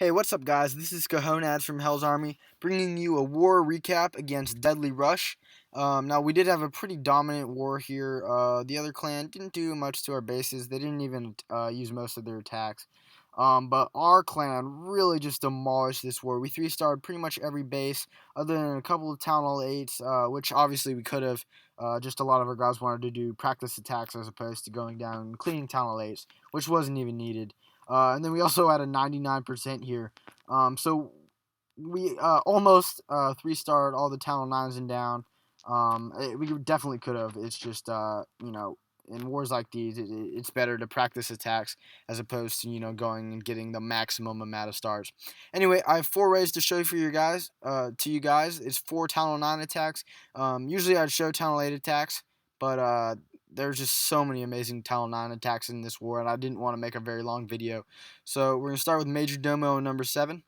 Hey, what's up, guys? This is Goho from Hell's Army, bringing you a war recap against Deadly Rush. Now, we did have a pretty dominant war here. The other clan didn't do much to our bases. They didn't even use most of their attacks. But our clan really just demolished this war. We 3-starred pretty much every base, other than a couple of Town Hall 8s, which obviously we could have. Just a lot of our guys wanted to do practice attacks as opposed to going down and cleaning Town Hall 8s, which wasn't even needed. And then we also had a 99% here. So we almost 3-starred all the Talon 9s and down. We definitely could have. It's just, in wars like these, it's better to practice attacks as opposed to, going and getting the maximum amount of stars. Anyway, I have 4 ways to show for you guys. It's 4 Talon 9 attacks. Usually I'd show Talon 8 attacks, but there's just so many amazing Talon 9 attacks in this war, and I didn't want to make a very long video. So we're going to start with Major Domo number 7.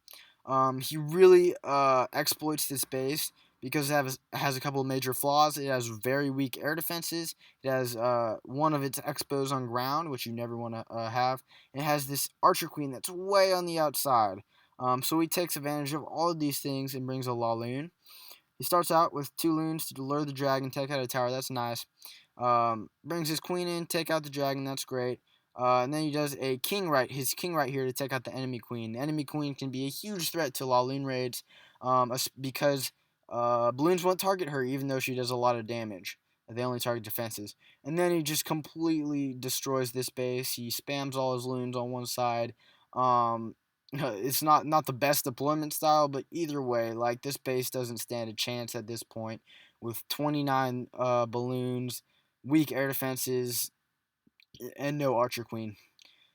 He really exploits this base because it has a couple of major flaws. It has very weak air defenses. It has one of its expos on ground, which you never want to have. And it has this Archer Queen that's way on the outside. So he takes advantage of all of these things and brings a Laloon. He starts out with 2 loons to lure the dragon, take out a tower. That's nice. Brings his queen in, take out the dragon. That's great. And then he does a his king right here to take out the enemy queen. The enemy queen can be a huge threat to Laloon raids because balloons won't target her even though she does a lot of damage. They only target defenses. And then he just completely destroys this base. He spams all his loons on one side. It's not the best deployment style, but either way, like, this base doesn't stand a chance at this point with 29 balloons, weak air defenses, and no Archer Queen.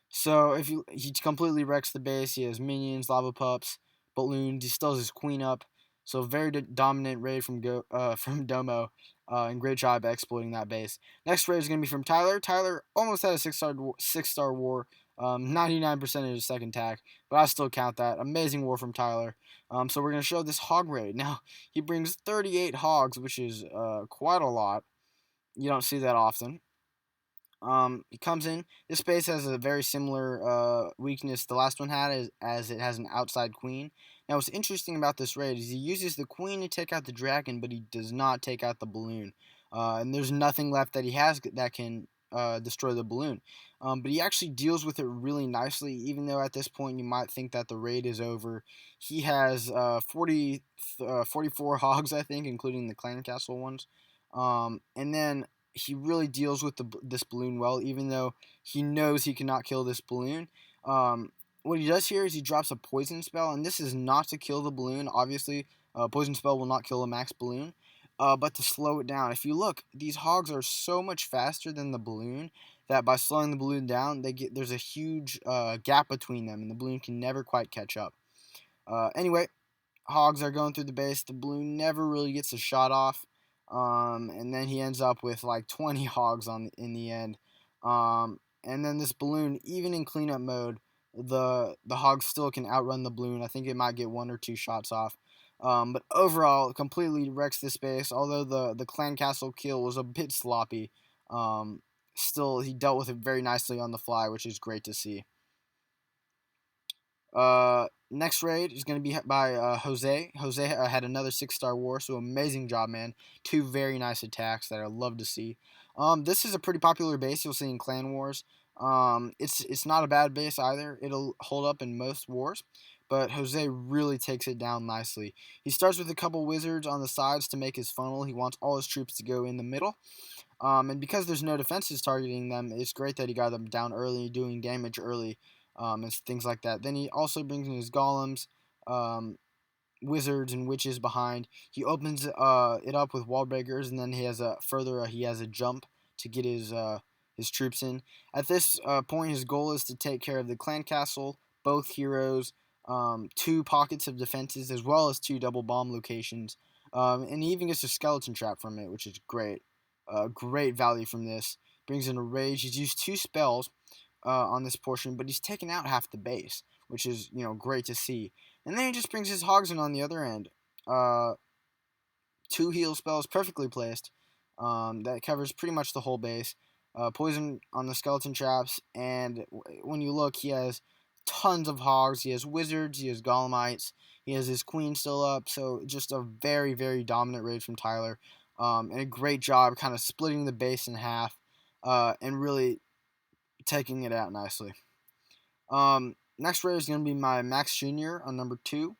So he completely wrecks the base. He has minions, lava pups, balloons. He still has his queen up. So very dominant raid from Domo, and great job exploiting that base. Next raid is going to be from Tyler. Tyler almost had a 6-star war, 99% of his second attack, but I still count that. Amazing war from Tyler. So we're going to show this hog raid. Now, he brings 38 hogs, which is quite a lot. You don't see that often. He comes in. This base has a very similar weakness the last one had, as it has an outside queen. Now, what's interesting about this raid is he uses the queen to take out the dragon, but he does not take out the balloon. And there's nothing left that he has that can destroy the balloon. But he actually deals with it really nicely, even though at this point you might think that the raid is over. He has 44 hogs, I think, including the clan castle ones. And then he really deals with this balloon well, even though he knows he cannot kill this balloon. What he does here is he drops a poison spell, and this is not to kill the balloon. Obviously, poison spell will not kill a max balloon, but to slow it down. If you look, these hogs are so much faster than the balloon that by slowing the balloon down, there's a huge gap between them, and the balloon can never quite catch up. Anyway, hogs are going through the base. The balloon never really gets a shot off. And then he ends up with like 20 hogs in the end. And then this balloon, even in cleanup mode, the hogs still can outrun the balloon. I think it might get 1 or 2 shots off. But overall, completely wrecks this base. Although the clan castle kill was a bit sloppy, still he dealt with it very nicely on the fly, which is great to see. Next raid is going to be by Jose. Jose had another 6-star war, so amazing job, man. 2 very nice attacks that I love to see. This is a pretty popular base you'll see in clan wars. It's not a bad base either. It'll hold up in most wars, but Jose really takes it down nicely. He starts with a couple wizards on the sides to make his funnel. He wants all his troops to go in the middle. And because there's no defenses targeting them, it's great that he got them down early, doing damage early. And things like that. Then he also brings in his golems, wizards, and witches behind. He opens it up with wall breakers, and then he has a jump to get his troops in. At this point, his goal is to take care of the clan castle, both heroes, 2 pockets of defenses, as well as 2 double bomb locations. And he even gets a skeleton trap from it, which is great. Great value from this. Brings in a rage. He's used 2 spells on this portion, but he's taken out half the base, which is, great to see. And then he just brings his hogs in on the other end. 2 heal spells perfectly placed. That covers pretty much the whole base. Poison on the skeleton traps, and when you look, he has tons of hogs. He has wizards. He has golemites. He has his queen still up. So just a very, very dominant raid from Tyler. And a great job kind of splitting the base in half and really taking it out nicely. Next raid is going to be my MaxJr on number 2.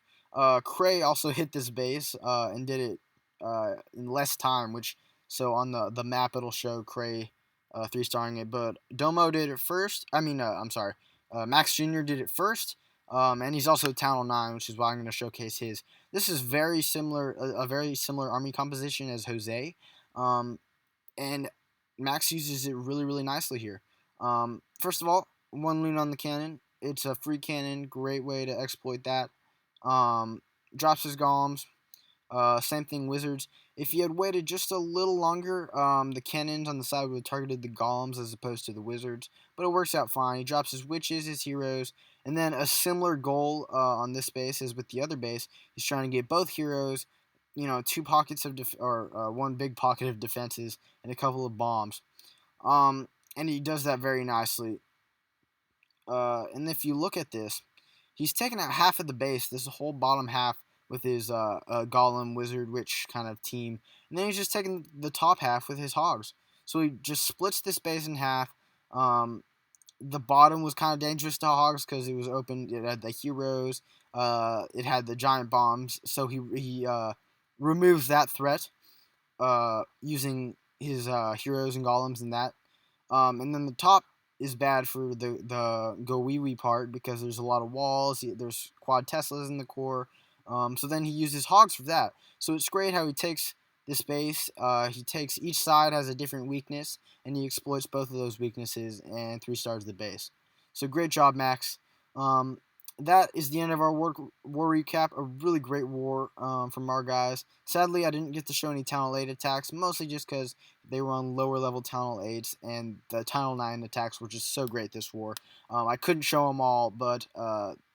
Cray also hit this base and did it in less time, which so on the map it'll show Cray 3-starring it, but Domo did it first. I'm sorry, MaxJr did it first, and he's also Town 9, which is why I'm going to showcase his. This is very similar, a very similar army composition as Jose, and Max uses it really, really nicely here. First of all, 1 loon on the cannon. It's a free cannon, great way to exploit that. Drops his golems. Same thing, wizards. If you had waited just a little longer, the cannons on the side would have targeted the golems as opposed to the wizards, but it works out fine. He drops his witches, his heroes, and then a similar goal on this base as with the other base. He's trying to get both heroes, 2 pockets of or 1 big pocket of defenses and a couple of bombs. And he does that very nicely. And if you look at this, he's taken out half of the base, this whole bottom half, with his golem, wizard, witch kind of team. And then he's just taking the top half with his hogs. So he just splits this base in half. The bottom was kind of dangerous to hogs because it was open. It had the heroes. It had the giant bombs. So he removes that threat using his heroes and golems and that. And then the top is bad for the go wee wee part because there's a lot of walls. There's quad Teslas in the core. So then he uses hogs for that. So it's great how he takes this base. He takes each side has a different weakness, and he exploits both of those weaknesses and 3-stars the base. So great job, Max. That is the end of our war recap. A really great war from our guys. Sadly, I didn't get to show any Town 8 attacks, mostly just because they were on lower level Town 8s, and the Town 9 attacks were just so great this war. I couldn't show them all, but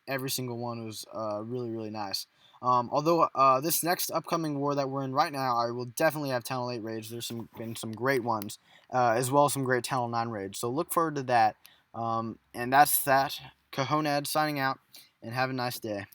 every single one was really, really nice. Although this next upcoming war that we're in right now, I will definitely have Town 8 raids. There's been some great ones, as well as some great Town 9 raids. So look forward to that. And that's that. Cohonad signing out, and have a nice day.